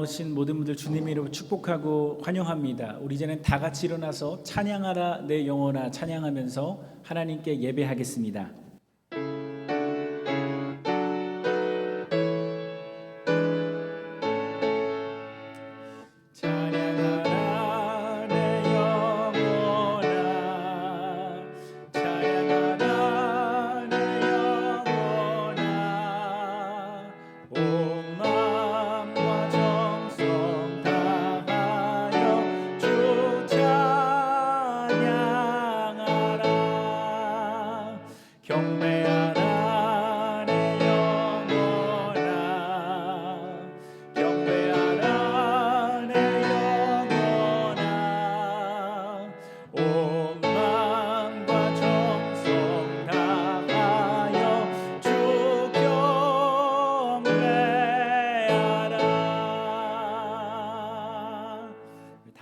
나오신 모든 분들 주님의 이름으로 축복하고 환영합니다. 우리 이제는 다 같이 일어나서 찬양하라 내 영혼아 찬양하면서 하나님께 예배하겠습니다.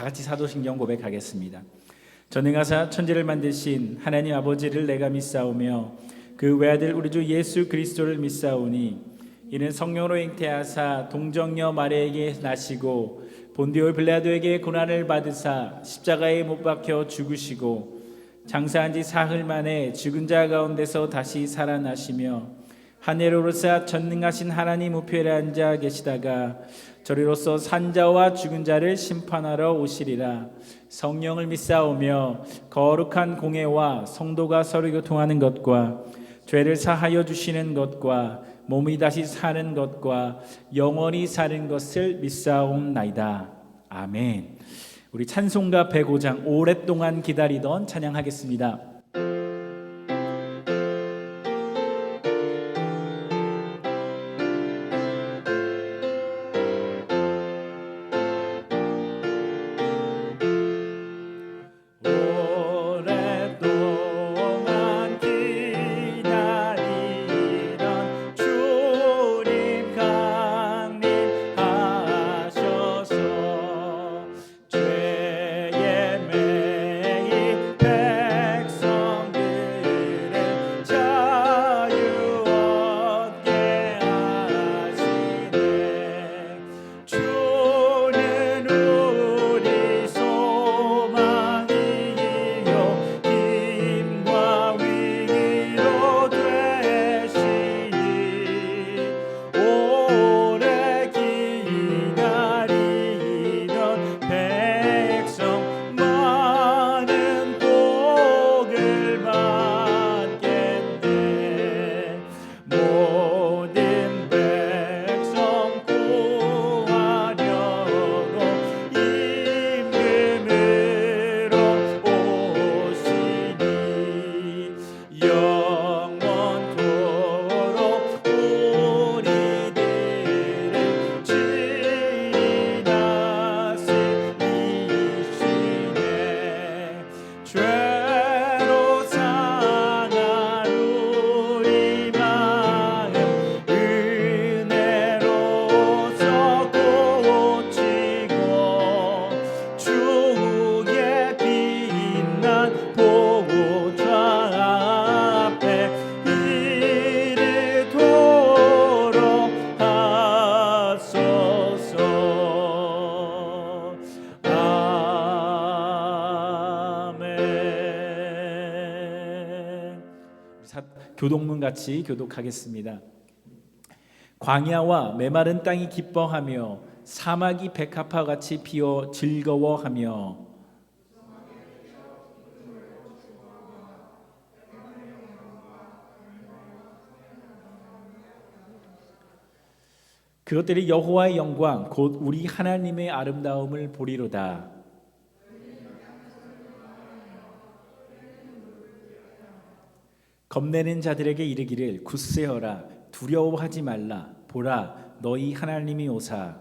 다 같이 사도신경 고백하겠습니다. 전능하사 천지를 만드신 하나님 아버지를 내가 믿사오며 그 외아들 우리 주 예수 그리스도를 믿사오니 이는 성령으로 잉태하사 동정녀 마리아에게 나시고 본디오 빌라도에게 고난을 받으사 십자가에 못 박혀 죽으시고 장사한 지 사흘 만에 죽은 자 가운데서 다시 살아나시며 하늘에 오르사 전능하신 하나님 우편에 앉아 계시다가 저리로서 산자와 죽은 자를 심판하러 오시리라. 성령을 믿사오며 거룩한 공회와 성도가 서로 교통하는 것과 죄를 사하여 주시는 것과 몸이 다시 사는 것과 영원히 사는 것을 믿사옵나이다. 아멘. 우리 찬송가 105장 오랫동안 기다리던 찬양하겠습니다. 교독문 같이 교독하겠습니다. 광야와 메마른 땅이 기뻐하며 사막이 백합화 같이 피어 즐거워하며 그것들이 여호와의 영광 곧 우리 하나님의 아름다움을 보리로다. 겁내는 자들에게 이르기를 굳세어라 두려워하지 말라 보라 너희 하나님이 오사.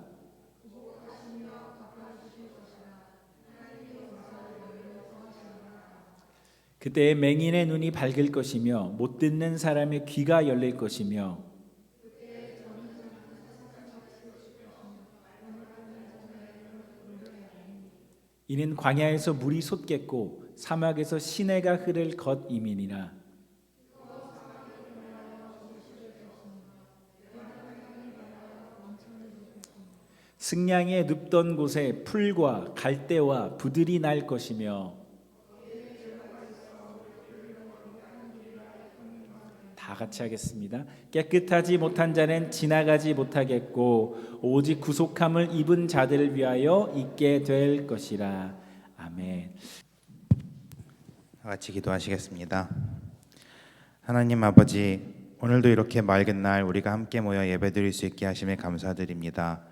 그때 맹인의 눈이 밝을 것이며 못 듣는 사람의 귀가 열릴 것이며 이는 광야에서 물이 솟겠고 사막에서 시내가 흐를 것임이니라. 승냥이의 눕던 곳에 풀과 갈대와 부들이 날 것이며 다 같이 하겠습니다. 깨끗하지 못한 자는 지나가지 못하겠고 오직 구속함을 입은 자들을 위하여 있게 될 것이라. 아멘. 다 같이 기도하시겠습니다. 하나님 아버지, 오늘도 이렇게 맑은 날 우리가 함께 모여 예배드릴 수 있게 하심에 감사드립니다.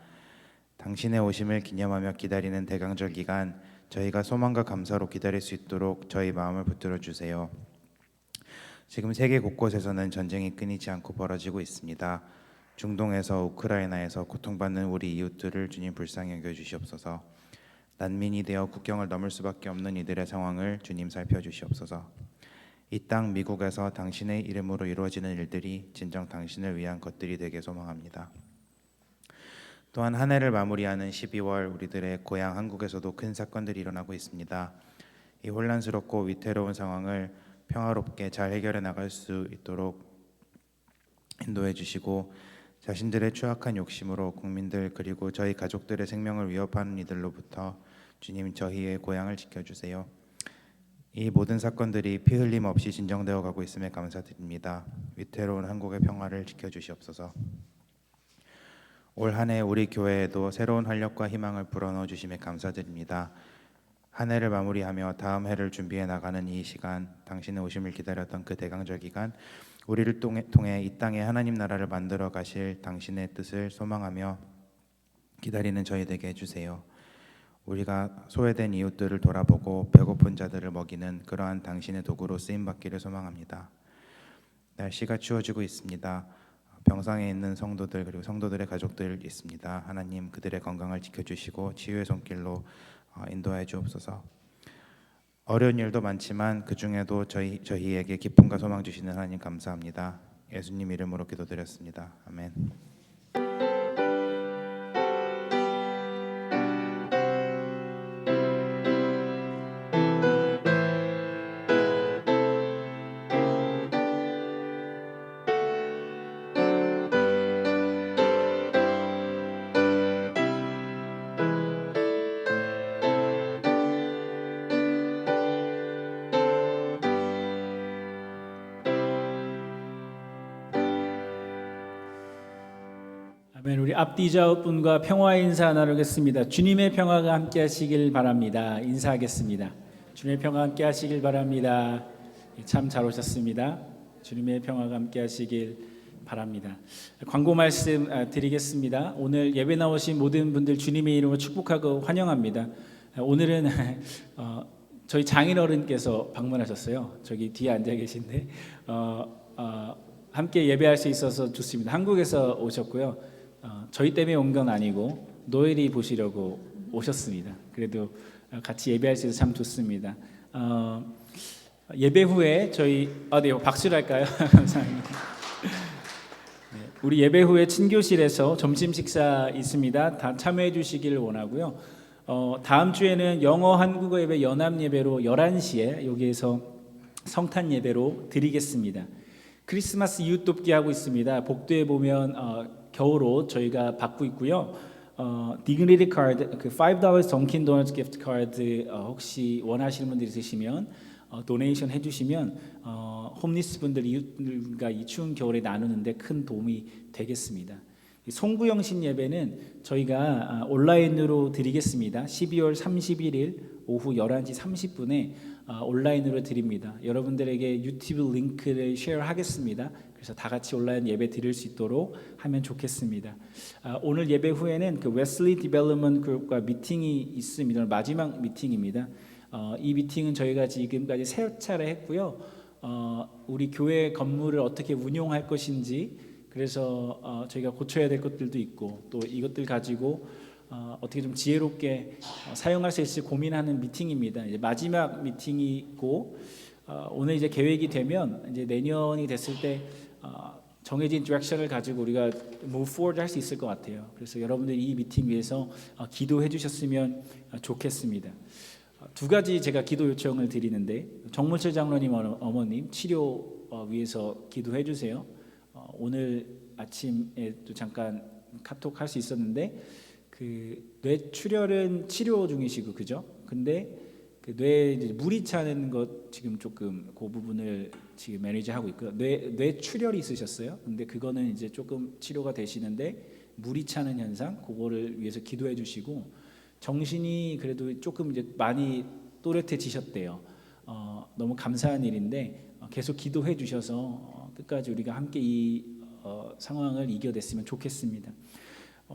당신의 오심을 기념하며 기다리는 대강절 기간, 저희가 소망과 감사로 기다릴 수 있도록 저희 마음을 붙들어 주세요. 지금 세계 곳곳에서는 전쟁이 끊이지 않고 벌어지고 있습니다. 중동에서 우크라이나에서 고통받는 우리 이웃들을 주님 불쌍히 여겨 주시옵소서. 난민이 되어 국경을 넘을 수밖에 없는 이들의 상황을 주님 살펴주시옵소서. 이 땅 미국에서 당신의 이름으로 이루어지는 일들이 진정 당신을 위한 것들이 되게 소망합니다. 또한 한 해를 마무리하는 12월 우리들의 고향 한국에서도 큰 사건들이 일어나고 있습니다. 이 혼란스럽고 위태로운 상황을 평화롭게 잘 해결해 나갈 수 있도록 인도해 주시고, 자신들의 추악한 욕심으로 국민들 그리고 저희 가족들의 생명을 위협하는 이들로부터 주님 저희의 고향을 지켜주세요. 이 모든 사건들이 피 흘림 없이 진정되어 가고 있음에 감사드립니다. 위태로운 한국의 평화를 지켜주시옵소서. 올 한 해 우리 교회에도 새로운 활력과 희망을 불어넣어 주심에 감사드립니다. 한 해를 마무리하며 다음 해를 준비해 나가는 이 시간, 당신의 오심을 기다렸던 그 대강절 기간, 우리를 통해 이 땅에 하나님 나라를 만들어 가실 당신의 뜻을 소망하며 기다리는 저희 되게 해주세요. 우리가 소외된 이웃들을 돌아보고 배고픈 자들을 먹이는 그러한 당신의 도구로 쓰임받기를 소망합니다. 날씨가 추워지고 있습니다. 병상에 있는 성도들 그리고 성도들의 가족들 있습니다. 하나님 그들의 건강을 지켜주시고 치유의 손길로 인도해 주옵소서. 어려운 일도 많지만 그 중에도 저희에게 기쁨과 소망 주시는 하나님 감사합니다. 예수님 이름으로 기도드렸습니다. 아멘. 아멘. 우리 앞뒤 좌우분과 평화 인사 나누겠습니다. 주님의 평화가 함께 하시길 바랍니다. 인사하겠습니다. 주님의 평화 함께 하시길 바랍니다. 참 잘 오셨습니다. 주님의 평화가 함께 하시길 바랍니다. 광고 말씀 드리겠습니다. 오늘 예배 나오신 모든 분들 주님의 이름으로 축복하고 환영합니다. 오늘은 저희 장인어른께서 방문하셨어요. 저기 뒤에 앉아 계신데 함께 예배할 수 있어서 좋습니다. 한국에서 오셨고요. 저희 때문에 온 건 아니고 노엘이 보시려고 오셨습니다. 그래도 같이 예배할 수 있어서 참 좋습니다. 예배 후에 저희 네, 박수를 할까요? 감사합니다. 네, 우리 예배 후에 친교실에서 점심 식사 있습니다. 다 참여해 주시기를 원하고요. 다음 주에는 영어 한국어 예배 연합 예배로 11시에 여기에서 성탄 예배로 드리겠습니다. 크리스마스 이웃 돕기 하고 있습니다. 복도에 보면 겨울옷 저희가 받고 있고요. 디그니티 카드, 그 $5 던킨 도넛 기프트 카드 혹시 원하시는 분들 있으시면 도네이션 해주시면 홈리스 분들 이웃들과 이 추운 겨울에 나누는데 큰 도움이 되겠습니다. 송구영신 예배는 저희가 온라인으로 드리겠습니다. 12월 31일 오후 11시 30분에 온라인으로 드립니다. 여러분들에게 유튜브 링크를 쉐어하겠습니다. 그래서 다 같이 온라인 예배 드릴 수 있도록 하면 좋겠습니다. 오늘 예배 후에는 그 웨슬리 디벨롭먼트 그룹과 미팅이 있습니다. 오늘 마지막 미팅입니다. 이 미팅은 저희가 지금까지 세 차례 했고요. 우리 교회 건물을 어떻게 운용할 것인지, 그래서 저희가 고쳐야 될 것들도 있고 또 이것들 가지고 어떻게 좀 지혜롭게 사용할 수 있을지 고민하는 미팅입니다. 이제 마지막 미팅이 있고 오늘 이제 계획이 되면 이제 내년이 됐을 때 정해진 디렉션을 가지고 우리가 move forward 할 수 있을 것 같아요. 그래서 여러분들이 이 미팅 위해서 기도해 주셨으면 좋겠습니다. 두 가지 제가 기도 요청을 드리는데, 정문철 장로님 어머님 치료 위해서 기도해 주세요. 오늘 아침에 또 잠깐 카톡 할 수 있었는데 그 뇌출혈은 치료 중이시고 그죠? 근데 그 뇌에 이제 물이 차는 것 지금 조금 그 부분을 지금 매니저하고 있고요. 뇌출혈이 있으셨어요. 근데 그거는 이제 조금 치료가 되시는데 물이 차는 현상 그거를 위해서 기도해 주시고 정신이 그래도 조금 이제 많이 또렷해지셨대요. 너무 감사한 일인데 계속 기도해 주셔서 끝까지 우리가 함께 이 상황을 이겨냈으면 좋겠습니다.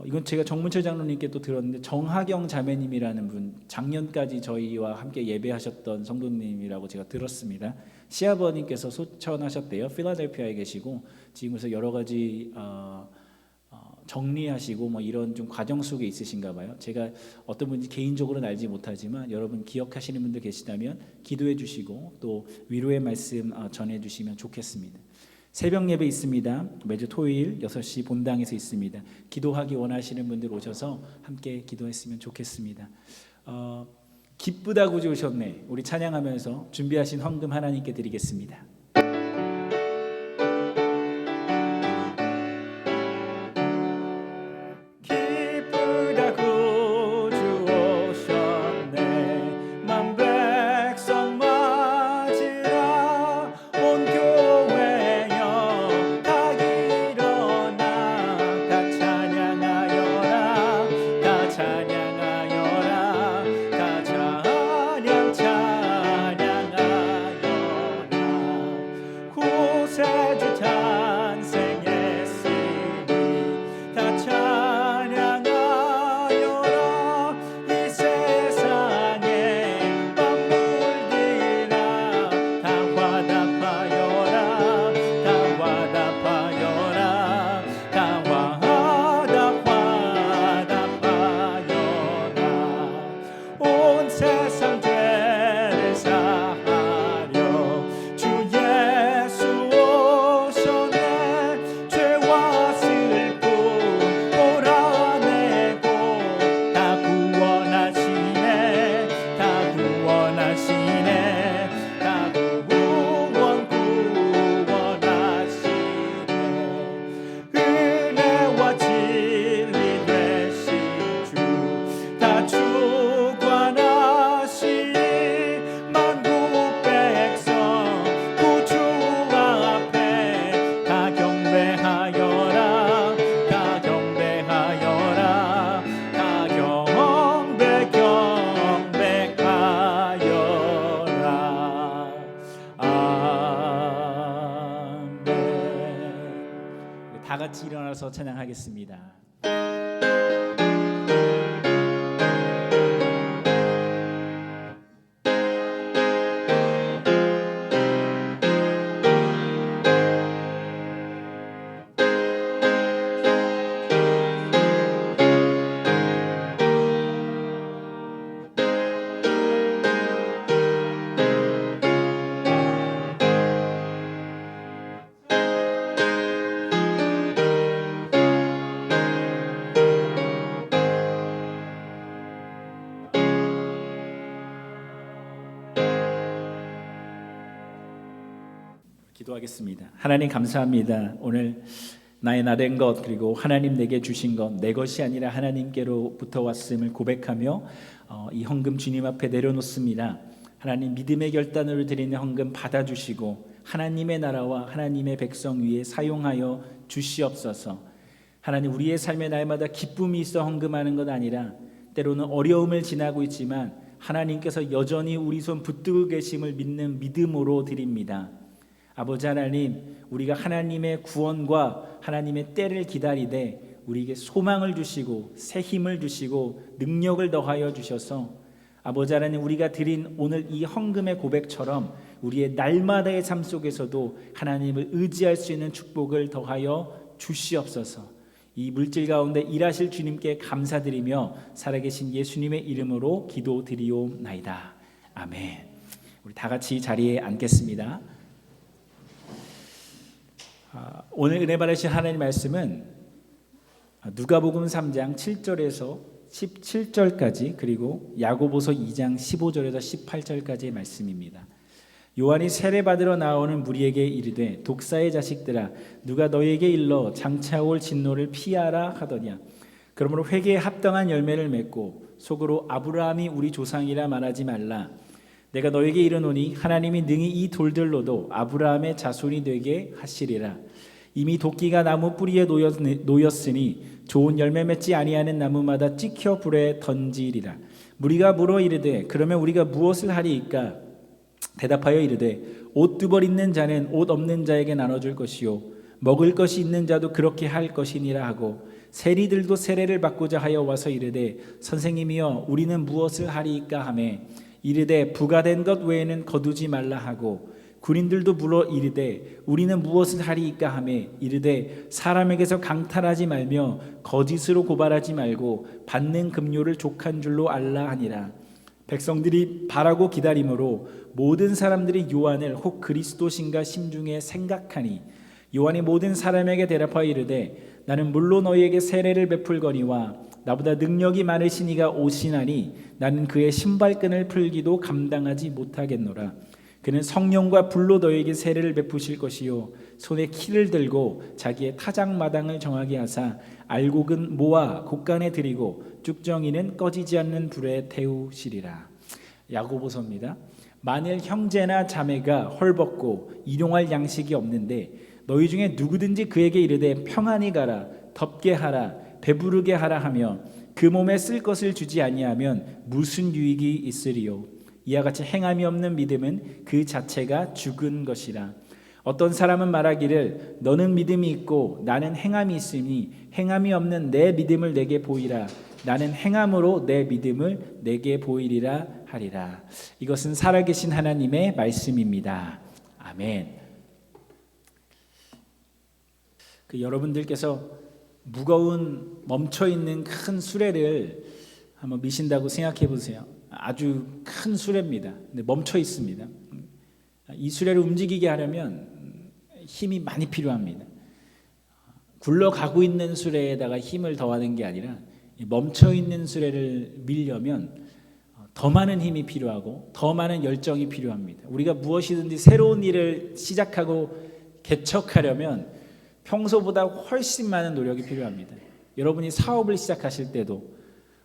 이건 제가 정문철 장로님께 또 들었는데 정하경 자매님이라는 분 작년까지 저희와 함께 예배하셨던 성도님이라고 제가 들었습니다. 시아버님께서 소천하셨대요. 필라델피아에 계시고 지금 그래서 여러 가지 정리하시고 뭐 이런 좀 과정 속에 있으신가 봐요. 제가 어떤 분인지 개인적으로는 알지 못하지만 여러분 기억하시는 분들 계시다면 기도해 주시고 또 위로의 말씀 전해 주시면 좋겠습니다. 새벽 예배 있습니다. 매주 토요일 6시 본당에서 있습니다. 기도하기 원하시는 분들 오셔서 함께 기도했으면 좋겠습니다. 기쁘다고 주셨네. 우리 찬양하면서 준비하신 헌금 하나님께 드리겠습니다. 기쁘다고 주셨네. 만 백성 맞으라. 온 교회여 다 일어나. 다 찬양하여라. 다 찬양하여라. 다 찬양하여라. 구세주 탄생했으니 다 찬양하여라. 이 세상에 만물들아 다 화답하여라. 다 화답하여라. 다 화답하여라. 온 세상 죄를 사하려 주 예수 오셨네. 죄와 슬픔 몰아내고 다 구원하시네. 다 구원하시네. 다 구원하시네. 은혜와 진리 되신 주 다 주관하시니 만국 백성 구주 앞에 다 경배하여라. 다 경배하여라. 다 경배하여라. 아멘. 다 같이 일어나서 찬양하겠습니다. 기도하겠습니다. 하나님 감사합니다. 오늘 나의 나된 것 그리고 하나님 내게 주신 것 내 것이 아니라 하나님께로부터 왔음을 고백하며 이 헌금 주님 앞에 내려놓습니다. 하나님 믿음의 결단으로 드리는 헌금 받아주시고 하나님의 나라와 하나님의 백성 위에 사용하여 주시옵소서. 하나님 우리의 삶에 날마다 기쁨이 있어 헌금하는 것 아니라 때로는 어려움을 지나고 있지만 하나님께서 여전히 우리 손 붙들고 계심을 믿는 믿음으로 드립니다. 아버지 하나님, 우리가 하나님의 구원과 하나님의 때를 기다리되 우리에게 소망을 주시고 새 힘을 주시고 능력을 더하여 주셔서 아버지 하나님 우리가 드린 오늘 이 헌금의 고백처럼 우리의 날마다의 삶 속에서도 하나님을 의지할 수 있는 축복을 더하여 주시옵소서. 이 물질 가운데 일하실 주님께 감사드리며 살아계신 예수님의 이름으로 기도드리옵나이다. 아멘. 우리 다 같이 자리에 앉겠습니다. 오늘 은혜 받으신 하나님 말씀은 누가복음 3장 7절에서 17절까지 그리고 야고보서 2장 15절에서 18절까지의 말씀입니다. 요한이 세례받으러 나오는 무리에게 이르되 독사의 자식들아 누가 너희에게 일러 장차 올 진노를 피하라 하더냐. 그러므로 회개에 합당한 열매를 맺고 속으로 아브라함이 우리 조상이라 말하지 말라. 내가 너에게 이르노니 하나님이 능히 이 돌들로도 아브라함의 자손이 되게 하시리라. 이미 도끼가 나무 뿌리에 놓였으니 좋은 열매 맺지 아니하는 나무마다 찍혀 불에 던지리라. 무리가 물어 이르되 그러면 우리가 무엇을 하리이까? 대답하여 이르되 옷 두 벌 있는 자는 옷 없는 자에게 나눠줄 것이요 먹을 것이 있는 자도 그렇게 할 것이니라 하고 세리들도 세례를 받고자 하여 와서 이르되 선생님이여 우리는 무엇을 하리이까 하매 이르되 부가된 것 외에는 거두지 말라 하고 군인들도 물어 이르되 우리는 무엇을 하리이까 하매 이르되 사람에게서 강탈하지 말며 거짓으로 고발하지 말고 받는 급료를 족한 줄로 알라 하니라. 백성들이 바라고 기다림으로 모든 사람들이 요한을 혹 그리스도신가 심중에 생각하니 요한이 모든 사람에게 대답하여 이르되 나는 물로 너희에게 세례를 베풀거니와 나보다 능력이 많으신 이가 오시나니 나는 그의 신발끈을 풀기도 감당하지 못하겠노라. 그는 성령과 불로 너희에게 세례를 베푸실 것이요 손에 키를 들고 자기의 타작마당을 정하게 하사 알곡은 모아 곡간에 들이고 쭉정이는 꺼지지 않는 불에 태우시리라. 야고보서입니다. 만일 형제나 자매가 헐벗고 일용할 양식이 없는데 너희 중에 누구든지 그에게 이르되 평안히 가라 덥게 하라 배부르게 하라 하며 그 몸에 쓸 것을 주지 아니하면 무슨 유익이 있으리요. 이와 같이 행함이 없는 믿음은 그 자체가 죽은 것이라. 어떤 사람은 말하기를 너는 믿음이 있고 나는 행함이 있으니 행함이 없는 내 믿음을 내게 보이라. 나는 행함으로 내 믿음을 내게 보이리라 하리라. 이것은 살아계신 하나님의 말씀입니다. 아멘. 여러분들께서 무거운 멈춰있는 큰 수레를 한번 미신다고 생각해 보세요. 아주 큰 수레입니다. 근데 멈춰 있습니다. 이 수레를 움직이게 하려면 힘이 많이 필요합니다. 굴러가고 있는 수레에다가 힘을 더하는 게 아니라 멈춰 있는 수레를 밀려면 더 많은 힘이 필요하고 더 많은 열정이 필요합니다. 우리가 무엇이든지 새로운 일을 시작하고 개척하려면 평소보다 훨씬 많은 노력이 필요합니다. 여러분이 사업을 시작하실 때도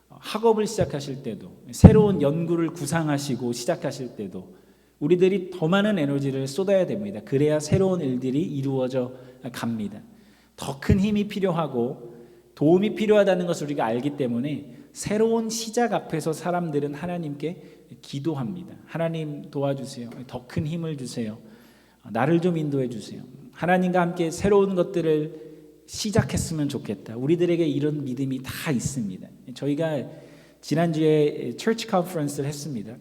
학업을 시작하실 때도 새로운 연구를 구상하시고 시작하실 때도 우리들이 더 많은 에너지를 쏟아야 됩니다. 그래야 새로운 일들이 이루어져 갑니다. 더 큰 힘이 필요하고 도움이 필요하다는 것을 우리가 알기 때문에 새로운 시작 앞에서 사람들은 하나님께 기도합니다. 하나님 도와주세요. 더 큰 힘을 주세요. 나를 좀 인도해 주세요. 하나님과 함께 새로운 것들을 시작했으면 좋겠다. 우리들에게 이런 믿음이 다 있습니다. 저희가 지난주에 처치 컨퍼런스를 했습니다.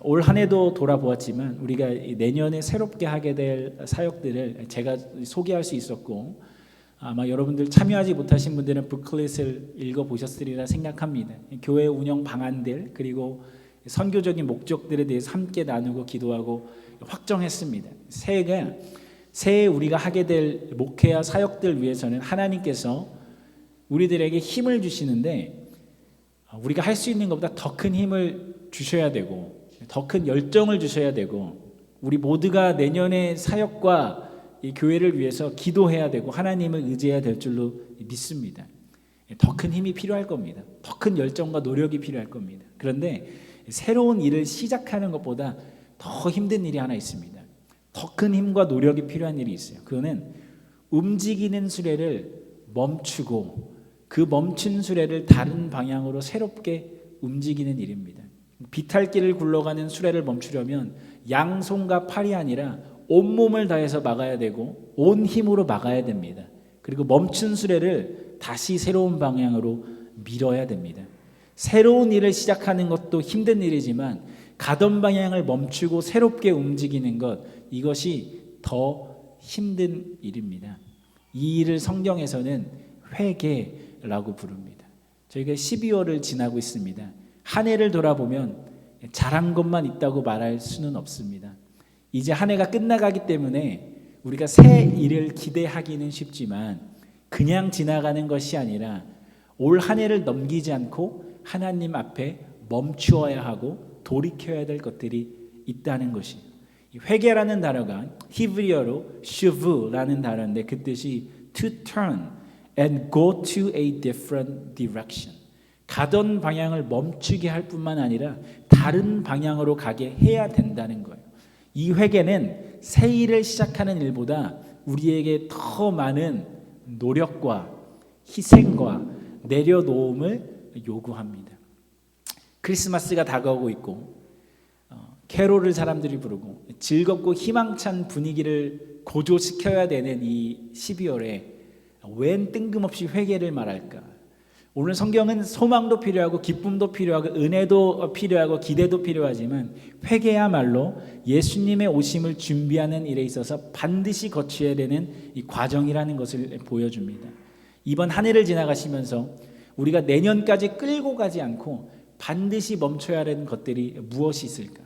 올 한 해도 돌아보았지만 우리가 내년에 새롭게 하게 될 사역들을 제가 소개할 수 있었고 아마 여러분들 참여하지 못하신 분들은 북클릿을 읽어보셨으리라 생각합니다. 교회 운영 방안들 그리고 선교적인 목적들에 대해서 함께 나누고 기도하고 확정했습니다. 새해 우리가 하게 될 목회와 사역들 위해서는 하나님께서 우리들에게 힘을 주시는데 우리가 할 수 있는 것보다 더 큰 힘을 주셔야 되고 더 큰 열정을 주셔야 되고 우리 모두가 내년의 사역과 이 교회를 위해서 기도해야 되고 하나님을 의지해야 될 줄로 믿습니다. 더 큰 힘이 필요할 겁니다. 더 큰 열정과 노력이 필요할 겁니다. 그런데 새로운 일을 시작하는 것보다 더 힘든 일이 하나 있습니다. 더 큰 힘과 노력이 필요한 일이 있어요. 그거는 움직이는 수레를 멈추고 그 멈춘 수레를 다른 방향으로 새롭게 움직이는 일입니다. 비탈길을 굴러가는 수레를 멈추려면 양손과 팔이 아니라 온몸을 다해서 막아야 되고 온 힘으로 막아야 됩니다. 그리고 멈춘 수레를 다시 새로운 방향으로 밀어야 됩니다. 새로운 일을 시작하는 것도 힘든 일이지만 가던 방향을 멈추고 새롭게 움직이는 것, 이것이 더 힘든 일입니다. 이 일을 성경에서는 회개라고 부릅니다. 저희가 12월을 지나고 있습니다. 한 해를 돌아보면 잘한 것만 있다고 말할 수는 없습니다. 이제 한 해가 끝나가기 때문에 우리가 새 일을 기대하기는 쉽지만 그냥 지나가는 것이 아니라 올 한 해를 넘기지 않고 하나님 앞에 멈추어야 하고 돌이켜야 될 것들이 있다는 것이에요. 회개라는 단어가 히브리어로 슈브라는 단어인데 그 뜻이 to turn and go to a different direction. 가던 방향을 멈추게 할 뿐만 아니라 다른 방향으로 가게 해야 된다는 거예요. 이 회개는 새 일을 시작하는 일보다 우리에게 더 많은 노력과 희생과 내려놓음을 요구합니다. 크리스마스가 다가오고 있고 캐롤을 사람들이 부르고 즐겁고 희망찬 분위기를 고조시켜야 되는 이 12월에 웬 뜬금없이 회개를 말할까? 오늘 성경은 소망도 필요하고 기쁨도 필요하고 은혜도 필요하고 기대도 필요하지만 회개야말로 예수님의 오심을 준비하는 일에 있어서 반드시 거쳐야 되는 이 과정이라는 것을 보여줍니다. 이번 한 해를 지나가시면서 우리가 내년까지 끌고 가지 않고 반드시 멈춰야 하는 것들이 무엇이 있을까?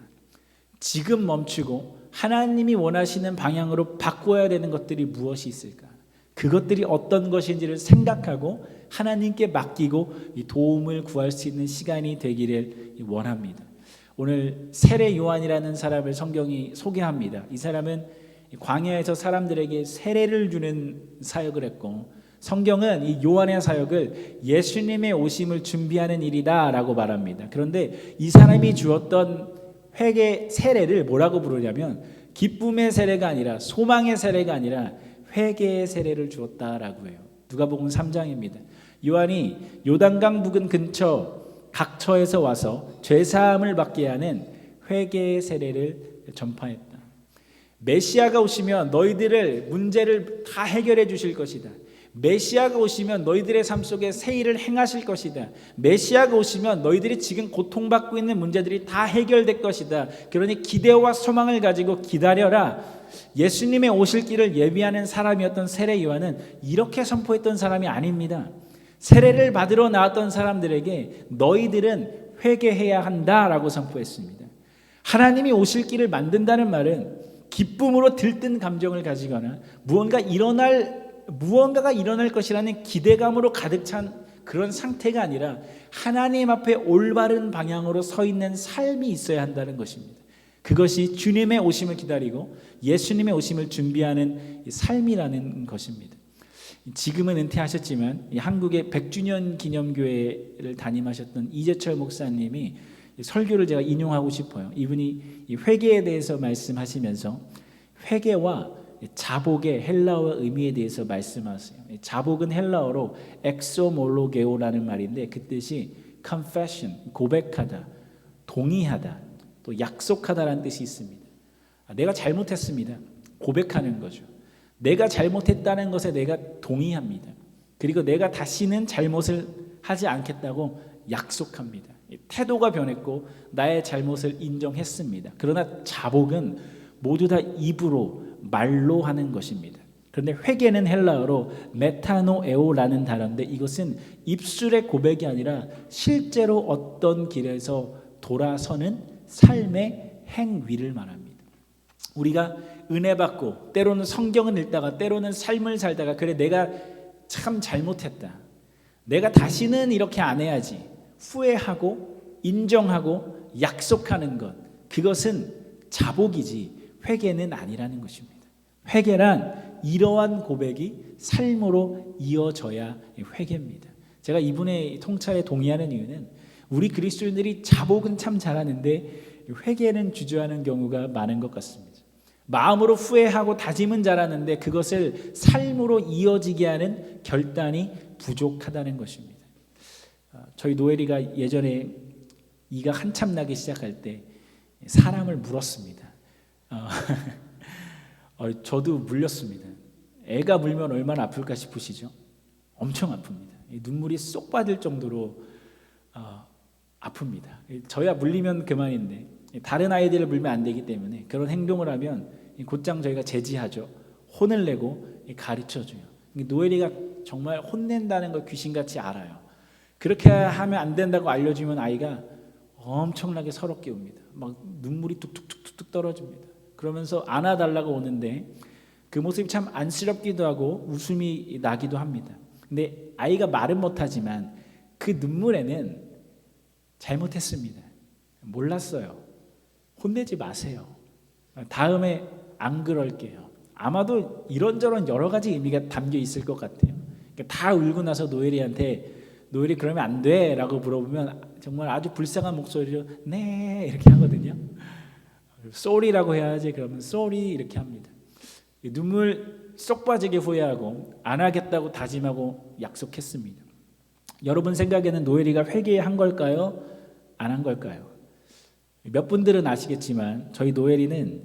지금 멈추고 하나님이 원하시는 방향으로 바꿔야 되는 것들이 무엇이 있을까? 그것들이 어떤 것인지를 생각하고 하나님께 맡기고 도움을 구할 수 있는 시간이 되기를 원합니다. 오늘 세례 요한이라는 사람을 성경이 소개합니다. 이 사람은 광야에서 사람들에게 세례를 주는 사역을 했고 성경은 이 요한의 사역을 예수님의 오심을 준비하는 일이다라고 말합니다. 그런데 이 사람이 주었던 회개 세례를 뭐라고 부르냐면 기쁨의 세례가 아니라 소망의 세례가 아니라 회개의 세례를 주었다라고 해요. 누가복음 3장입니다. 요한이 요단강 부근 근처 각처에서 와서 죄사함을 받게 하는 회개의 세례를 전파했다. 메시아가 오시면 너희들의 문제를 다 해결해 주실 것이다. 메시아가 오시면 너희들의 삶 속에 새 일을 행하실 것이다. 메시아가 오시면 너희들이 지금 고통받고 있는 문제들이 다 해결될 것이다. 그러니 기대와 소망을 가지고 기다려라. 예수님의 오실 길을 예비하는 사람이었던 세례 요한은 이렇게 선포했던 사람이 아닙니다. 세례를 받으러 나왔던 사람들에게 너희들은 회개해야 한다라고 선포했습니다. 하나님이 오실 길을 만든다는 말은 기쁨으로 들뜬 감정을 가지거나 무언가가 일어날 것이라는 기대감으로 가득 찬 그런 상태가 아니라 하나님 앞에 올바른 방향으로 서 있는 삶이 있어야 한다는 것입니다. 그것이 주님의 오심을 기다리고 예수님의 오심을 준비하는 삶이라는 것입니다. 지금은 은퇴하셨지만 한국의 100주년 기념교회를 담임하셨던 이재철 목사님이 설교를 제가 인용하고 싶어요. 이분이 회개에 대해서 말씀하시면서 회개와 자복의 헬라어 의미에 대해서 말씀하세요. 자복은 헬라어로 엑소몰로게오라는 말인데 그 뜻이 confession, 고백하다, 동의하다, 또 약속하다라는 뜻이 있습니다. 내가 잘못했습니다. 고백하는 거죠. 내가 잘못했다는 것에 내가 동의합니다. 그리고 내가 다시는 잘못을 하지 않겠다고 약속합니다. 태도가 변했고 나의 잘못을 인정했습니다. 그러나 자복은 모두 다 입으로 말로 하는 것입니다. 그런데 회개는 헬라어로 메타노에오라는 단어인데 이것은 입술의 고백이 아니라 실제로 어떤 길에서 돌아서는 삶의 행위를 말합니다. 우리가 은혜 받고 때로는 성경을 읽다가 때로는 삶을 살다가 그래 내가 참 잘못했다. 내가 다시는 이렇게 안 해야지. 후회하고 인정하고 약속하는 것. 그것은 자복이지 회개는 아니라는 것입니다. 회개란 이러한 고백이 삶으로 이어져야 회개입니다. 제가 이분의 통찰에 동의하는 이유는 우리 그리스도인들이 자복은 참 잘하는데 회개는 주저하는 경우가 많은 것 같습니다. 마음으로 후회하고 다짐은 잘하는데 그것을 삶으로 이어지게 하는 결단이 부족하다는 것입니다. 저희 노엘이가 예전에 이가 한참 나기 시작할 때 사람을 물었습니다. 저도 물렸습니다. 애가 물면 얼마나 아플까 싶으시죠? 엄청 아픕니다. 눈물이 쏙 빠질 정도로 아픕니다. 저야 물리면 그만인데 다른 아이들을 물면 안 되기 때문에 그런 행동을 하면 곧장 저희가 제지하죠. 혼을 내고 가르쳐줘요. 노엘이가 정말 혼낸다는 걸 귀신같이 알아요. 그렇게 하면 안 된다고 알려주면 아이가 엄청나게 서럽게 웁니다. 막 눈물이 뚝뚝뚝뚝 떨어집니다. 그러면서 안아달라고 오는데 그 모습이 참 안쓰럽기도 하고 웃음이 나기도 합니다. 근데 아이가 말은 못하지만 그 눈물에는 잘못했습니다. 몰랐어요. 혼내지 마세요. 다음에 안 그럴게요. 아마도 이런저런 여러 가지 의미가 담겨 있을 것 같아요. 그러니까 다 울고 나서 노엘이한테 노엘이 그러면 안 돼라고 물어보면 정말 아주 불쌍한 목소리로 네 이렇게 하거든요. 쏘리라고 해야지 그러면 쏘리 이렇게 합니다. 눈물 쏙 빠지게 후회하고 안 하겠다고 다짐하고 약속했습니다. 여러분 생각에는 노엘이가 회개한 걸까요? 안 한 걸까요? 몇 분들은 아시겠지만 저희 노엘이는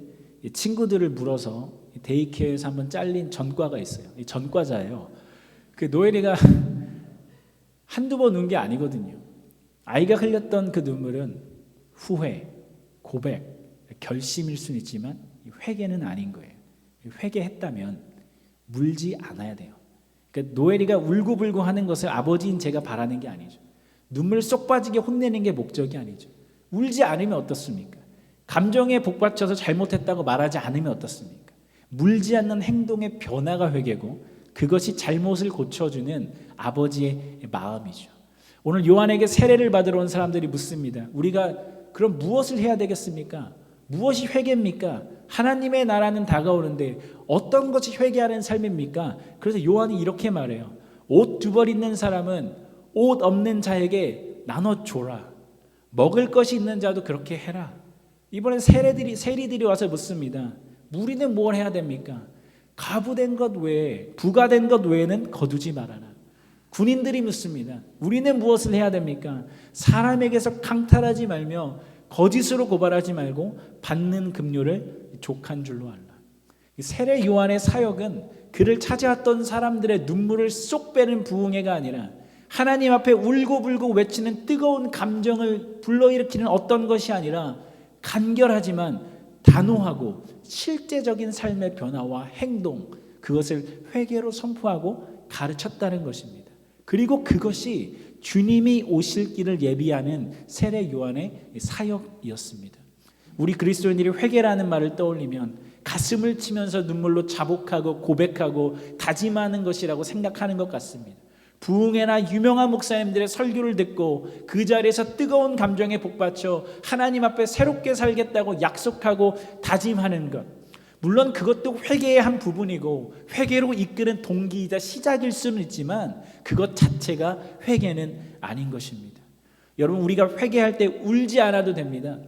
친구들을 물어서 데이케어에서 한번 잘린 전과가 있어요. 이 전과자예요. 그 노엘이가 한두 번 운 게 아니거든요. 아이가 흘렸던 그 눈물은 후회, 고백, 결심일 수는 있지만 회개는 아닌 거예요. 회개했다면 물지 않아야 돼요. 그러니까 노엘이가 울고불고 하는 것을 아버지인 제가 바라는 게 아니죠. 눈물 쏙 빠지게 혼내는 게 목적이 아니죠. 울지 않으면 어떻습니까? 감정에 복받쳐서 잘못했다고 말하지 않으면 어떻습니까? 물지 않는 행동의 변화가 회개고 그것이 잘못을 고쳐주는 아버지의 마음이죠. 오늘 요한에게 세례를 받으러 온 사람들이 묻습니다. 우리가 그럼 무엇을 해야 되겠습니까? 무엇이 회개입니까? 하나님의 나라는 다가오는데 어떤 것이 회개하는 삶입니까? 그래서 요한이 이렇게 말해요. 옷 두 벌 있는 사람은 옷 없는 자에게 나눠줘라. 먹을 것이 있는 자도 그렇게 해라. 이번엔 세리들이 와서 묻습니다. 우리는 뭘 해야 됩니까? 가부된 것 외에 부가된 것 외에는 거두지 말아라. 군인들이 묻습니다. 우리는 무엇을 해야 됩니까? 사람에게서 강탈하지 말며 거짓으로 고발하지 말고 받는 급료를 족한 줄로 알라. 세례 요한의 사역은 그를 찾아왔던 사람들의 눈물을 쏙 빼는 부흥회가 아니라 하나님 앞에 울고불고 외치는 뜨거운 감정을 불러일으키는 어떤 것이 아니라 간결하지만 단호하고 실제적인 삶의 변화와 행동, 그것을 회개로 선포하고 가르쳤다는 것입니다. 그리고 그것이 주님이 오실 길을 예비하는 세례 요한의 사역이었습니다. 우리 그리스도인들이 회개라는 말을 떠올리면 가슴을 치면서 눈물로 자복하고 고백하고 다짐하는 것이라고 생각하는 것 같습니다. 부흥회나 유명한 목사님들의 설교를 듣고 그 자리에서 뜨거운 감정에 복받쳐 하나님 앞에 새롭게 살겠다고 약속하고 다짐하는 것, 물론 그것도 회개의 한 부분이고 회개로 이끄는 동기이자 시작일 수는 있지만 그것 자체가 회개는 아닌 것입니다. 여러분, 우리가 회개할 때 울지 않아도 됩니다.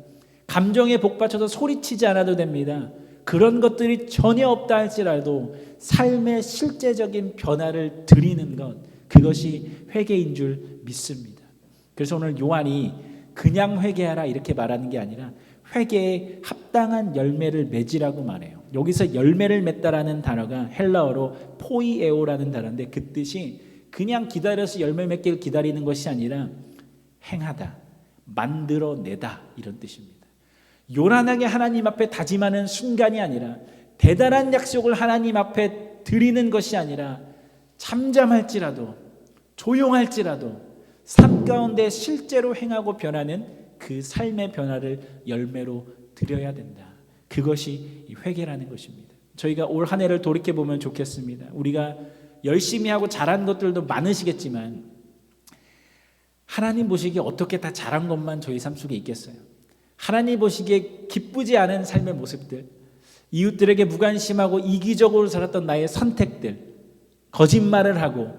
감정에 복받쳐서 소리치지 않아도 됩니다. 그런 것들이 전혀 없다 할지라도 삶의 실제적인 변화를 드리는 것, 그것이 회개인 줄 믿습니다. 그래서 오늘 요한이 그냥 회개하라 이렇게 말하는 게 아니라 회개에 합당한 열매를 맺으라고 말해요. 여기서 열매를 맺다라는 단어가 헬라어로 포이에오라는 단어인데 그 뜻이 그냥 기다려서 열매 맺기를 기다리는 것이 아니라 행하다, 만들어내다 이런 뜻입니다. 요란하게 하나님 앞에 다짐하는 순간이 아니라 대단한 약속을 하나님 앞에 드리는 것이 아니라 잠잠할지라도 조용할지라도 삶 가운데 실제로 행하고 변하는 그 삶의 변화를 열매로 드려야 된다. 그것이 회개라는 것입니다. 저희가 올 한 해를 돌이켜보면 좋겠습니다. 우리가 열심히 하고 잘한 것들도 많으시겠지만 하나님 보시기에 어떻게 다 잘한 것만 저희 삶 속에 있겠어요? 하나님 보시기에 기쁘지 않은 삶의 모습들, 이웃들에게 무관심하고 이기적으로 살았던 나의 선택들, 거짓말을 하고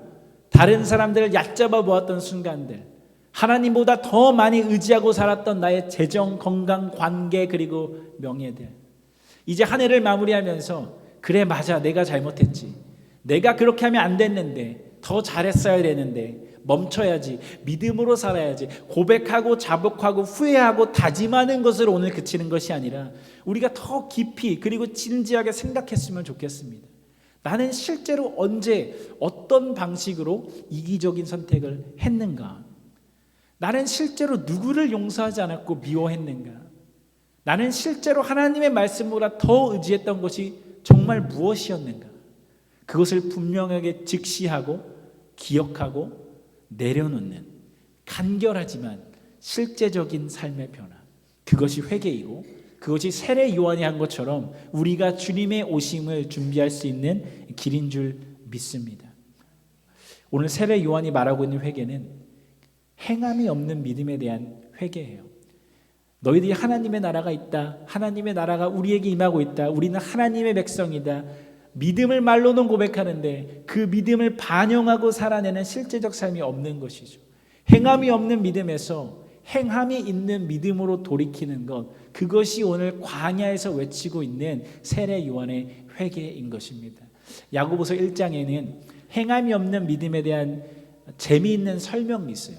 다른 사람들을 얕잡아 보았던 순간들, 하나님보다 더 많이 의지하고 살았던 나의 재정, 건강, 관계 그리고 명예들, 이제 한 해를 마무리하면서 그래 맞아 내가 잘못했지, 내가 그렇게 하면 안 됐는데 더 잘했어야 되는데 멈춰야지, 믿음으로 살아야지, 고백하고 자복하고 후회하고 다짐하는 것으로 오늘 그치는 것이 아니라 우리가 더 깊이 그리고 진지하게 생각했으면 좋겠습니다. 나는 실제로 언제 어떤 방식으로 이기적인 선택을 했는가? 나는 실제로 누구를 용서하지 않았고 미워했는가? 나는 실제로 하나님의 말씀보다 더 의지했던 것이 정말 무엇이었는가? 그것을 분명하게 직시하고 기억하고 내려놓는 간결하지만 실제적인 삶의 변화, 그것이 회개이고 그것이 세례 요한이 한 것처럼 우리가 주님의 오심을 준비할 수 있는 길인 줄 믿습니다. 오늘 세례 요한이 말하고 있는 회개는 행함이 없는 믿음에 대한 회개예요. 너희들이 하나님의 나라가 있다, 하나님의 나라가 우리에게 임하고 있다, 우리는 하나님의 백성이다, 믿음을 말로는 고백하는데 그 믿음을 반영하고 살아내는 실제적 삶이 없는 것이죠. 행함이 없는 믿음에서 행함이 있는 믿음으로 돌이키는 것, 그것이 오늘 광야에서 외치고 있는 세례 요한의 회개인 것입니다. 야고보서 1장에는 행함이 없는 믿음에 대한 재미있는 설명이 있어요.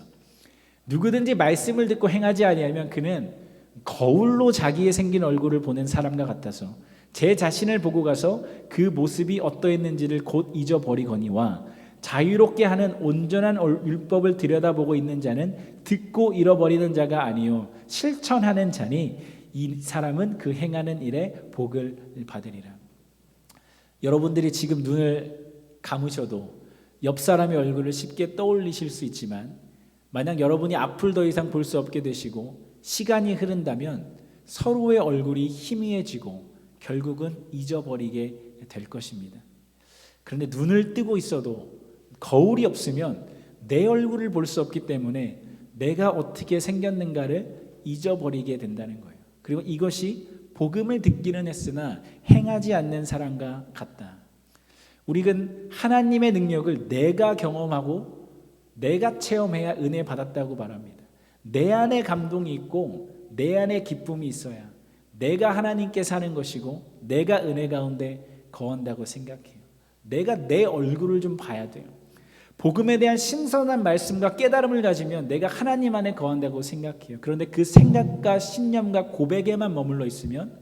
누구든지 말씀을 듣고 행하지 아니하면 그는 거울로 자기의 생긴 얼굴을 보는 사람과 같아서 제 자신을 보고 가서 그 모습이 어떠했는지를 곧 잊어버리거니와 자유롭게 하는 온전한 율법을 들여다보고 있는 자는 듣고 잃어버리는 자가 아니요 실천하는 자니 이 사람은 그 행하는 일에 복을 받으리라. 여러분들이 지금 눈을 감으셔도 옆 사람의 얼굴을 쉽게 떠올리실 수 있지만 만약 여러분이 앞을 더 이상 볼 수 없게 되시고 시간이 흐른다면 서로의 얼굴이 희미해지고 결국은 잊어버리게 될 것입니다. 그런데 눈을 뜨고 있어도 거울이 없으면 내 얼굴을 볼 수 없기 때문에 내가 어떻게 생겼는가를 잊어버리게 된다는 거예요. 그리고 이것이 복음을 듣기는 했으나 행하지 않는 사람과 같다. 우리는 하나님의 능력을 내가 경험하고 내가 체험해야 은혜 받았다고 말합니다. 내 안에 감동이 있고 내 안에 기쁨이 있어야 내가 하나님께 사는 것이고 내가 은혜 가운데 거한다고 생각해요. 내가 내 얼굴을 좀 봐야 돼요. 복음에 대한 신선한 말씀과 깨달음을 가지면 내가 하나님 안에 거한다고 생각해요. 그런데 그 생각과 신념과 고백에만 머물러 있으면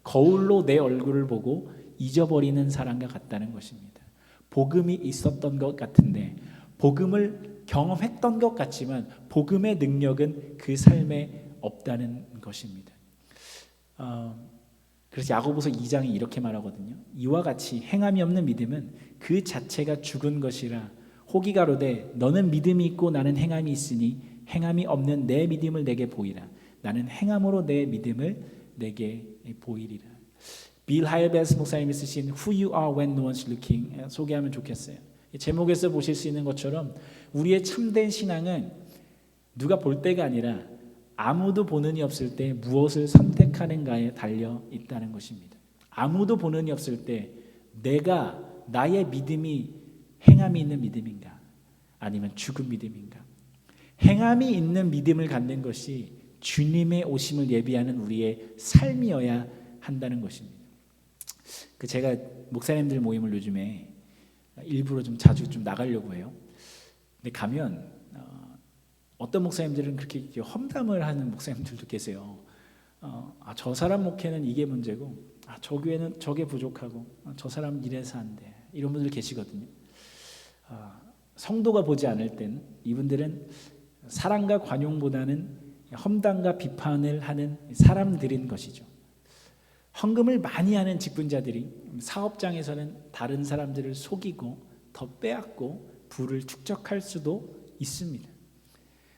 거울로 내 얼굴을 보고 잊어버리는 사람과 같다는 것입니다. 복음이 있었던 것 같은데 복음을 경험했던 것 같지만 복음의 능력은 그 삶에 없다는 것입니다. 그래서 야고보서 2장이 이렇게 말하거든요. 이와 같이 행함이 없는 믿음은 그 자체가 죽은 것이라 혹이 가로되 너는 믿음이 있고 나는 행함이 있으니 행함이 없는 내 믿음을 내게 보이라. 나는 행함으로 내 믿음을 내게 보이리라. 빌 하일베스 목사님이 쓰신 Who You Are When No One's Looking 소개하면 좋겠어요. 제목에서 보실 수 있는 것처럼 우리의 참된 신앙은 누가 볼 때가 아니라 아무도 보는 이 없을 때 무엇을 선택하는가에 달려 있다는 것입니다. 아무도 보는 이 없을 때 내가 나의 믿음이 행함이 있는 믿음인가 아니면 죽은 믿음인가. 행함이 있는 믿음을 갖는 것이 주님의 오심을 예비하는 우리의 삶이어야 한다는 것입니다. 제가 목사님들 모임을 요즘에 일부러 좀 자주 좀 나가려고 해요. 근데 가면 어떤 목사님들은 그렇게 험담을 하는 목사님들도 계세요. 저 사람 목회는 이게 문제고 저 교회는 저게 부족하고 저 사람은 이래서 안 돼. 이런 분들 계시거든요. 성도가 보지 않을 땐 이분들은 사랑과 관용보다는 험담과 비판을 하는 사람들인 것이죠. 헌금을 많이 하는 직분자들이 사업장에서는 다른 사람들을 속이고 더 빼앗고 부를 축적할 수도 있습니다.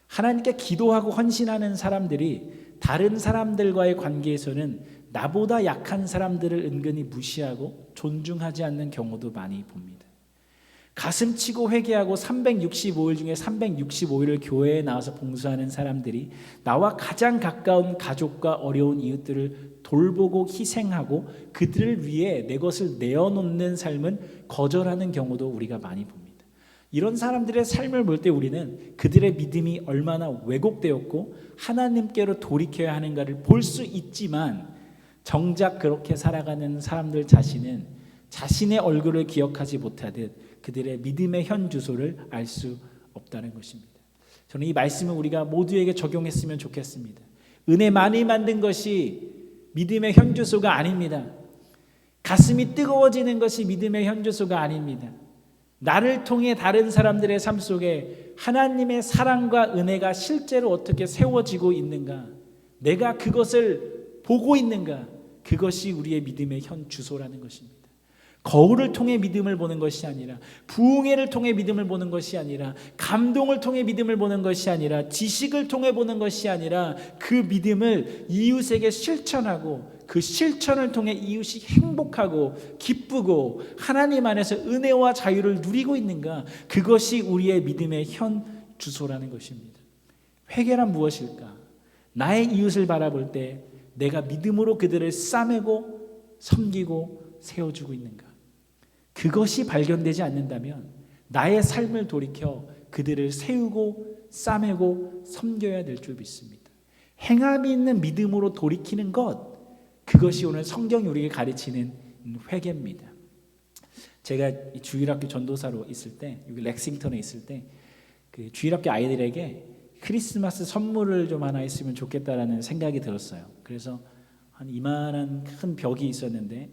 하나님께 기도하고 헌신하는 사람들이 다른 사람들과의 관계에서는 나보다 약한 사람들을 은근히 무시하고 존중하지 않는 경우도 많이 봅니다. 가슴치고 회개하고 365일 중에 365일을 교회에 나와서 봉사하는 사람들이 나와 가장 가까운 가족과 어려운 이웃들을 돌보고 희생하고 그들을 위해 내 것을 내어놓는 삶은 거절하는 경우도 우리가 많이 봅니다. 이런 사람들의 삶을 볼 때 우리는 그들의 믿음이 얼마나 왜곡되었고 하나님께로 돌이켜야 하는가를 볼 수 있지만 정작 그렇게 살아가는 사람들 자신은 자신의 얼굴을 기억하지 못하듯 그들의 믿음의 현 주소를 알 수 없다는 것입니다. 저는 이 말씀을 우리가 모두에게 적용했으면 좋겠습니다. 은혜 많이 만든 것이 믿음의 현 주소가 아닙니다. 가슴이 뜨거워지는 것이 믿음의 현 주소가 아닙니다. 나를 통해 다른 사람들의 삶 속에 하나님의 사랑과 은혜가 실제로 어떻게 세워지고 있는가, 내가 그것을 보고 있는가, 그것이 우리의 믿음의 현 주소라는 것입니다. 거울을 통해 믿음을 보는 것이 아니라, 부흥회를 통해 믿음을 보는 것이 아니라, 감동을 통해 믿음을 보는 것이 아니라, 지식을 통해 보는 것이 아니라 그 믿음을 이웃에게 실천하고 그 실천을 통해 이웃이 행복하고 기쁘고 하나님 안에서 은혜와 자유를 누리고 있는가, 그것이 우리의 믿음의 현 주소라는 것입니다. 회개란 무엇일까? 나의 이웃을 바라볼 때 내가 믿음으로 그들을 싸매고 섬기고 세워주고 있는가? 그것이 발견되지 않는다면 나의 삶을 돌이켜 그들을 세우고 싸매고 섬겨야 될 줄 믿습니다. 행함이 있는 믿음으로 돌이키는 것, 그것이 오늘 성경이 우리에게 가르치는 회개입니다. 제가 주일학교 전도사로 있을 때, 여기 렉싱턴에 있을 때, 그 주일학교 아이들에게 크리스마스 선물을 좀 하나 있으면 좋겠다라는 생각이 들었어요. 그래서 한 이만한 큰 벽이 있었는데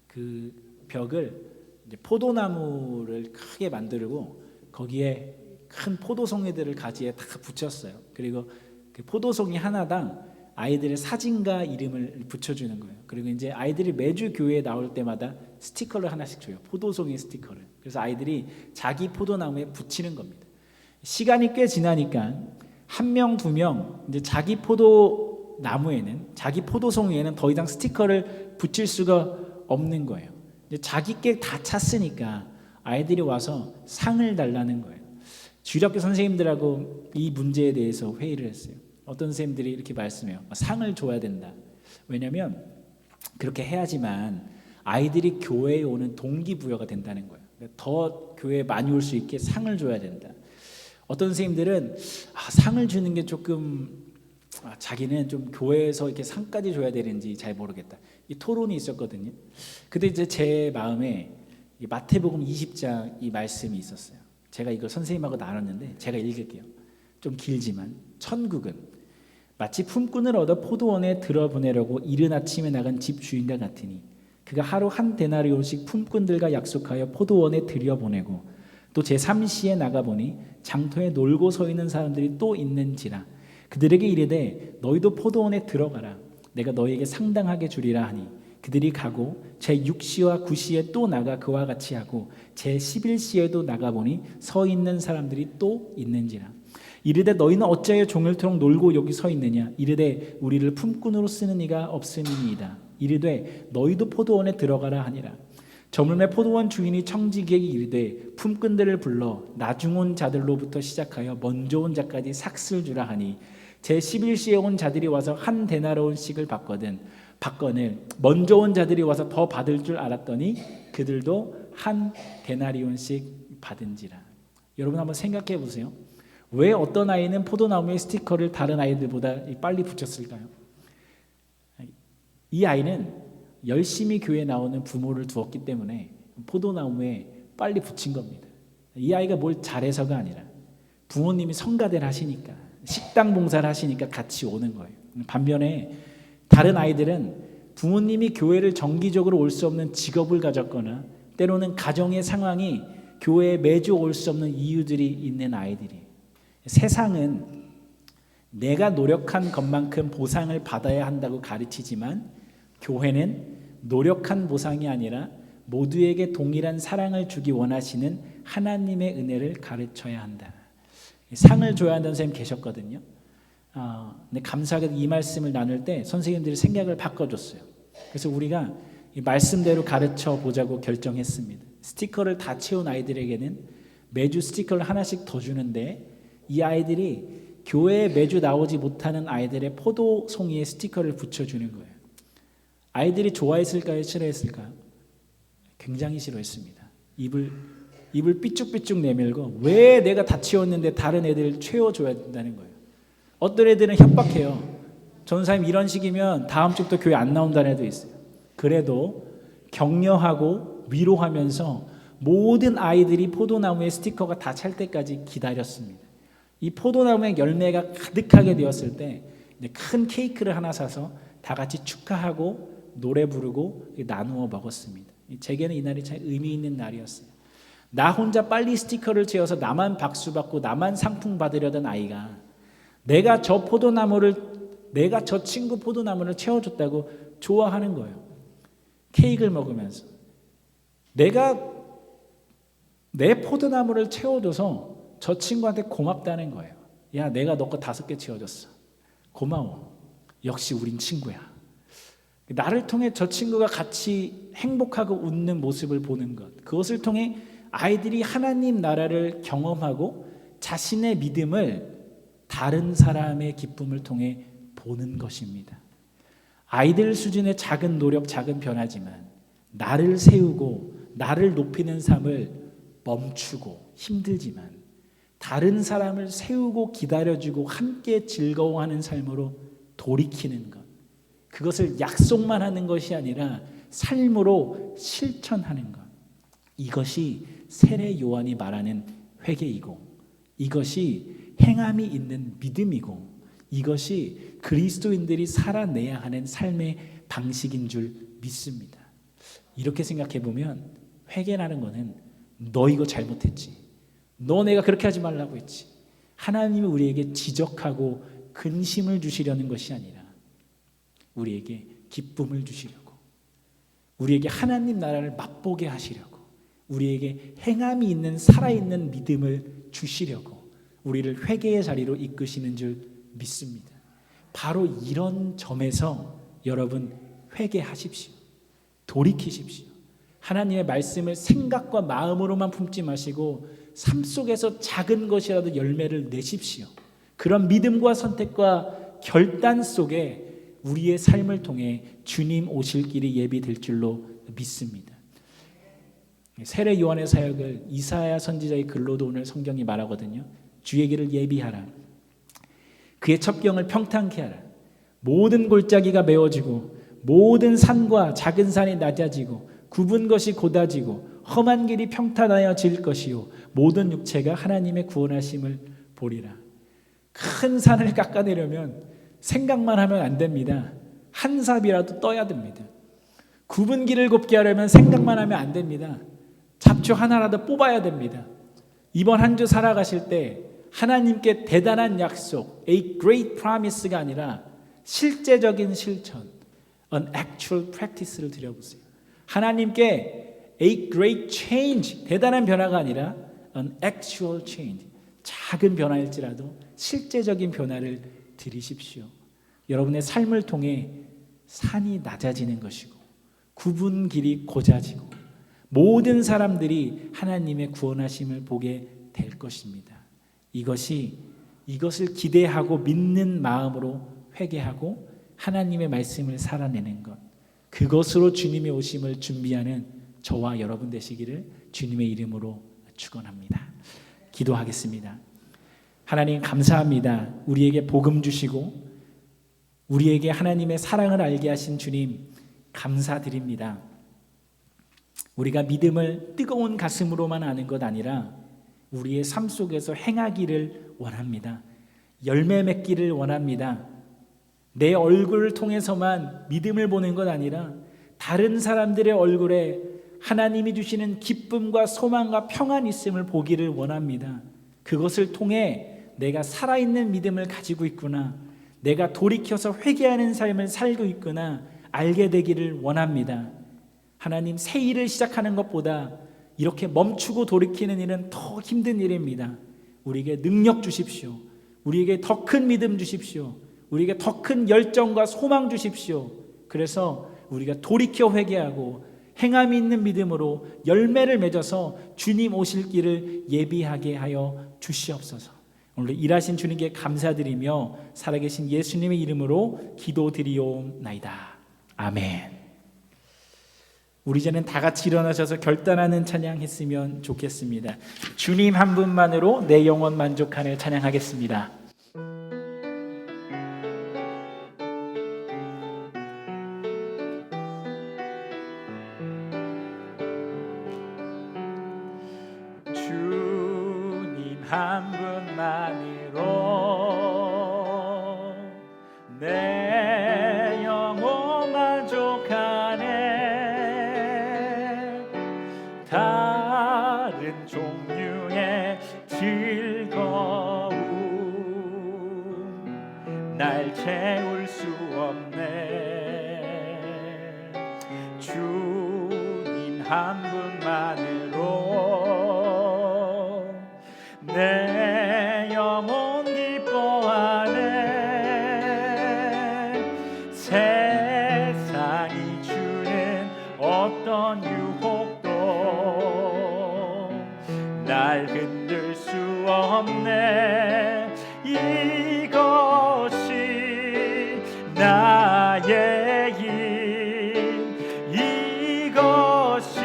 그 벽을 이제 포도나무를 크게 만들고 거기에 큰 포도송이들을 가지에 다 붙였어요. 그리고 그 포도송이 하나당 아이들의 사진과 이름을 붙여주는 거예요. 그리고 이제 아이들이 매주 교회에 나올 때마다 스티커를 하나씩 줘요. 포도송이 스티커를. 그래서 아이들이 자기 포도나무에 붙이는 겁니다. 시간이 꽤 지나니까 한 명, 두 명 이제 자기 포도나무에는, 자기 포도송이에는 더 이상 스티커를 붙일 수가 없는 거예요. 이제 자기 게 다 찼으니까 아이들이 와서 상을 달라는 거예요. 주일학교 선생님들하고 이 문제에 대해서 회의를 했어요. 어떤 선생님들이 이렇게 말씀해요. 상을 줘야 된다. 왜냐하면 그렇게 해야지만 아이들이 교회에 오는 동기부여가 된다는 거예요. 더 교회에 많이 올 수 있게 상을 줘야 된다. 어떤 선생님들은 상을 주는 게 조금 자기는 좀 교회에서 이렇게 상까지 줘야 되는지 잘 모르겠다. 이 토론이 있었거든요. 근데 이제 제 마음에 이 마태복음 20장 이 말씀이 있었어요. 제가 이걸 선생님하고 나눴는데 제가 읽을게요. 좀 길지만, 천국은 마치 품꾼을 얻어 포도원에 들어보내려고 이른 아침에 나간 집 주인과 같으니 그가 하루 한 데나리온씩 품꾼들과 약속하여 포도원에 들여보내고 또 제3시에 나가보니 장터에 놀고 서 있는 사람들이 또 있는지라 그들에게 이르되 너희도 포도원에 들어가라 내가 너희에게 상당하게 주리라 하니 그들이 가고 제6시와 9시에 또 나가 그와 같이 하고 제11시에도 나가보니 서 있는 사람들이 또 있는지라 이르되 너희는 어찌하여 종일토록 놀고 여기 서 있느냐 이르되 우리를 품꾼으로 쓰는 이가 없음이니이다 이르되 너희도 포도원에 들어가라 하니라 저물매 포도원 주인이 청지기에게 이르되 품꾼들을 불러 나중 온 자들로부터 시작하여 먼저 온 자까지 삭슬 주라 하니 제11시에 온 자들이 와서 한 데나리온씩을 받거늘 먼저 온 자들이 와서 더 받을 줄 알았더니 그들도 한 데나리온씩 받은지라. 여러분 한번 생각해 보세요. 왜 어떤 아이는 포도나무에 스티커를 다른 아이들보다 빨리 붙였을까요? 이 아이는 열심히 교회에 나오는 부모를 두었기 때문에 포도나무에 빨리 붙인 겁니다. 이 아이가 뭘 잘해서가 아니라 부모님이 성가대를 하시니까 식당 봉사를 하시니까 같이 오는 거예요. 반면에 다른 아이들은 부모님이 교회를 정기적으로 올 수 없는 직업을 가졌거나 때로는 가정의 상황이 교회에 매주 올 수 없는 이유들이 있는 아이들이에요. 세상은 내가 노력한 것만큼 보상을 받아야 한다고 가르치지만 교회는 노력한 보상이 아니라 모두에게 동일한 사랑을 주기 원하시는 하나님의 은혜를 가르쳐야 한다. 상을 줘야 한다는 선생님 계셨거든요. 근데 감사하게도 이 말씀을 나눌 때 선생님들이 생각을 바꿔줬어요. 그래서 우리가 이 말씀대로 가르쳐 보자고 결정했습니다. 스티커를 다 채운 아이들에게는 매주 스티커를 하나씩 더 주는데 이 아이들이 교회에 매주 나오지 못하는 아이들의 포도송이에 스티커를 붙여주는 거예요. 아이들이 좋아했을까요? 싫어했을까요? 굉장히 싫어했습니다. 입을 삐쭉삐쭉 내밀고 왜 내가 다 채웠는데 다른 애들 채워줘야 된다는 거예요. 어떤 애들은 협박해요. 전사님 이런 식이면 다음 주부터 교회 안 나온다는 애도 있어요. 그래도 격려하고 위로하면서 모든 아이들이 포도나무에 스티커가 다 찰 때까지 기다렸습니다. 이 포도나무에 열매가 가득하게 되었을 때 큰 케이크를 하나 사서 다 같이 축하하고 노래 부르고 나누어 먹었습니다. 제게는 이날이 참 의미 있는 날이었어요. 나 혼자 빨리 스티커를 채워서 나만 박수 받고 나만 상품 받으려던 아이가 내가 저 친구 포도나무를 채워줬다고 좋아하는 거예요. 케이크를 먹으면서 내가 내 포도나무를 채워줘서 저 친구한테 고맙다는 거예요. 야, 내가 너 거 5개 채워줬어. 고마워. 역시 우린 친구야. 나를 통해 저 친구가 같이 행복하고 웃는 모습을 보는 것, 그것을 통해 아이들이 하나님 나라를 경험하고 자신의 믿음을 다른 사람의 기쁨을 통해 보는 것입니다. 아이들 수준의 작은 노력, 작은 변화지만 나를 세우고 나를 높이는 삶을 멈추고 힘들지만 다른 사람을 세우고 기다려주고 함께 즐거워하는 삶으로 돌이키는 것, 그것을 약속만 하는 것이 아니라 삶으로 실천하는 것, 이것이 세례 요한이 말하는 회개이고, 이것이 행함이 있는 믿음이고, 이것이 그리스도인들이 살아내야 하는 삶의 방식인 줄 믿습니다. 이렇게 생각해 보면 회개라는 것은 너 이거 잘못했지, 너 내가 그렇게 하지 말라고 했지, 하나님이 우리에게 지적하고 근심을 주시려는 것이 아니라 우리에게 기쁨을 주시려고, 우리에게 하나님 나라를 맛보게 하시려고, 우리에게 행함이 있는 살아있는 믿음을 주시려고 우리를 회개의 자리로 이끄시는 줄 믿습니다. 바로 이런 점에서 여러분 회개하십시오. 돌이키십시오. 하나님의 말씀을 생각과 마음으로만 품지 마시고 삶 속에서 작은 것이라도 열매를 내십시오. 그런 믿음과 선택과 결단 속에 우리의 삶을 통해 주님 오실 길이 예비될 줄로 믿습니다. 세례 요한의 사역을 이사야 선지자의 글로도 오늘 성경이 말하거든요. 주의 길을 예비하라. 그의 첩경을 평탄케 하라. 모든 골짜기가 메워지고 모든 산과 작은 산이 낮아지고 굽은 것이 곧아지고 험한 길이 평탄하여질 것이요 모든 육체가 하나님의 구원하심을 보리라. 큰 산을 깎아내려면 생각만 하면 안 됩니다. 한 삽이라도 떠야 됩니다. 굽은 길을 곱게 하려면 생각만 하면 안 됩니다. 잡초 하나라도 뽑아야 됩니다. 이번 한 주 살아가실 때 하나님께 대단한 약속, a great promise가 아니라 실제적인 실천, an actual practice를 드려보세요. 하나님께 a great change, 대단한 변화가 아니라 an actual change, 작은 변화일지라도 실제적인 변화를 드리십시오. 여러분의 삶을 통해 산이 낮아지는 것이고 굽은 길이 곧아지고 모든 사람들이 하나님의 구원하심을 보게 될 것입니다. 이것을 기대하고 믿는 마음으로 회개하고 하나님의 말씀을 살아내는 것, 그것으로 주님의 오심을 준비하는 저와 여러분 되시기를 주님의 이름으로 축원합니다. 기도하겠습니다. 하나님 감사합니다. 우리에게 복음 주시고 우리에게 하나님의 사랑을 알게 하신 주님 감사드립니다. 우리가 믿음을 뜨거운 가슴으로만 아는 것 아니라 우리의 삶 속에서 행하기를 원합니다. 열매 맺기를 원합니다. 내 얼굴을 통해서만 믿음을 보는 것 아니라 다른 사람들의 얼굴에 하나님이 주시는 기쁨과 소망과 평안이 있음을 보기를 원합니다. 그것을 통해 내가 살아있는 믿음을 가지고 있구나, 내가 돌이켜서 회개하는 삶을 살고 있구나 알게 되기를 원합니다. 하나님, 새 일을 시작하는 것보다 이렇게 멈추고 돌이키는 일은 더 힘든 일입니다. 우리에게 능력 주십시오. 우리에게 더 큰 믿음 주십시오. 우리에게 더 큰 열정과 소망 주십시오. 그래서 우리가 돌이켜 회개하고 행함이 있는 믿음으로 열매를 맺어서 주님 오실 길을 예비하게 하여 주시옵소서. 오늘 일하신 주님께 감사드리며 살아계신 예수님의 이름으로 기도드리옵나이다. 아멘. 우리 이제는 다 같이 일어나셔서 결단하는 찬양했으면 좋겠습니다. 주님 한 분만으로 내 영혼 만족하네 찬양하겠습니다. 주님 한 분만으로 내 영혼 만족하네. 다른 종류의 즐거움 날 채울 수 없네. 주님 한 분만으로 내 영혼 기뻐하네. 세상이 주는 어떤 유혹도 날 흔들 수 없네. 이것이 나의 힘, 이것이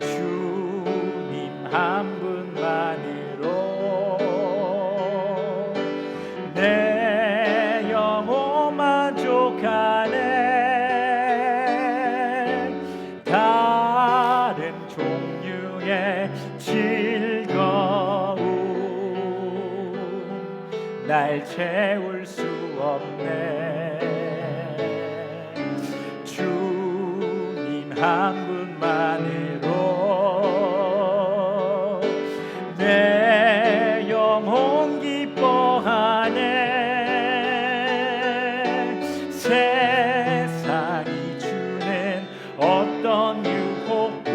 주님 한 분만으로 내 영혼 만족하네. 다른 종류의 즐거움 날 채울 수 없네. 주님 한 분만으로 내 영혼 기뻐하네. 세상이 주는 어떤 유혹도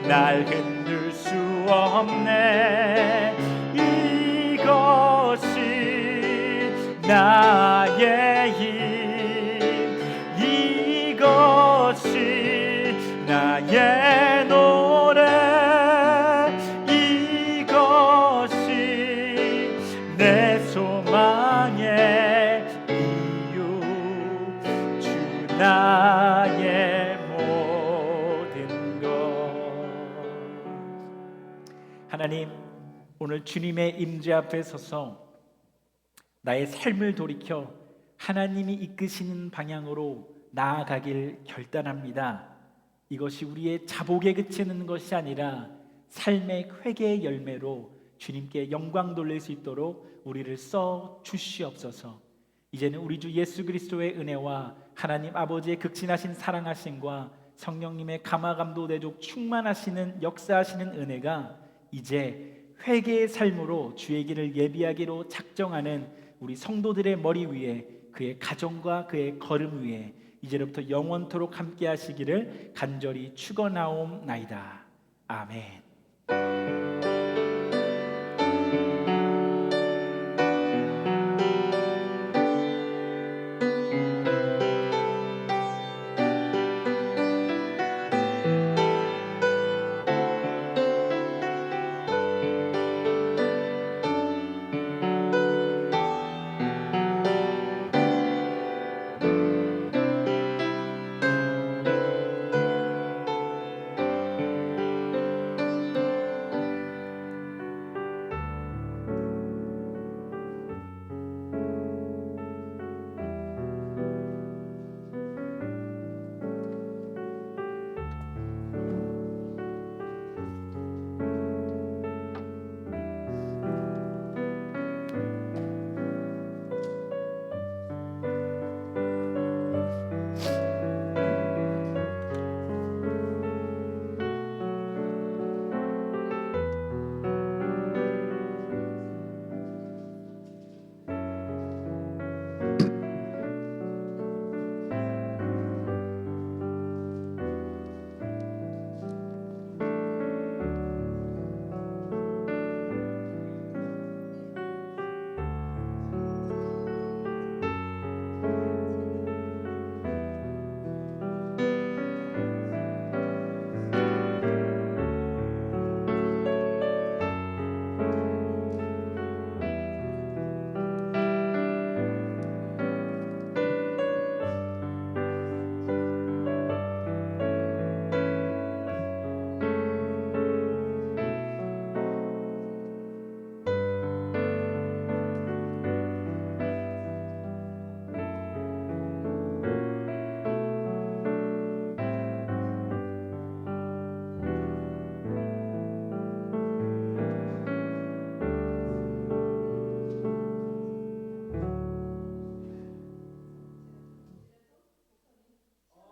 날 흔들 수 없네. 이것이 나의 힘, 이것이 나의 노래, 이것이 내 소망의 이유, 주 나의 모든 것. 하나님, 오늘 주님의 임재 앞에 서서 나의 삶을 돌이켜 하나님이 이끄시는 방향으로 나아가길 결단합니다. 이것이 우리의 자복에 그치는 것이 아니라 삶의 회개의 열매로 주님께 영광 돌릴 수 있도록 우리를 써 주시옵소서. 이제는 우리 주 예수 그리스도의 은혜와 하나님 아버지의 극진하신 사랑하심과 성령님의 감화감도 내족 충만하시는 역사하시는 은혜가 이제 회개의 삶으로 주의 길을 예비하기로 작정하는 우리 성도들의 머리 위에, 그의 가정과 그의 걸음 위에 이제로부터 영원토록 함께 하시기를 간절히 축원하옵나이다. 아멘.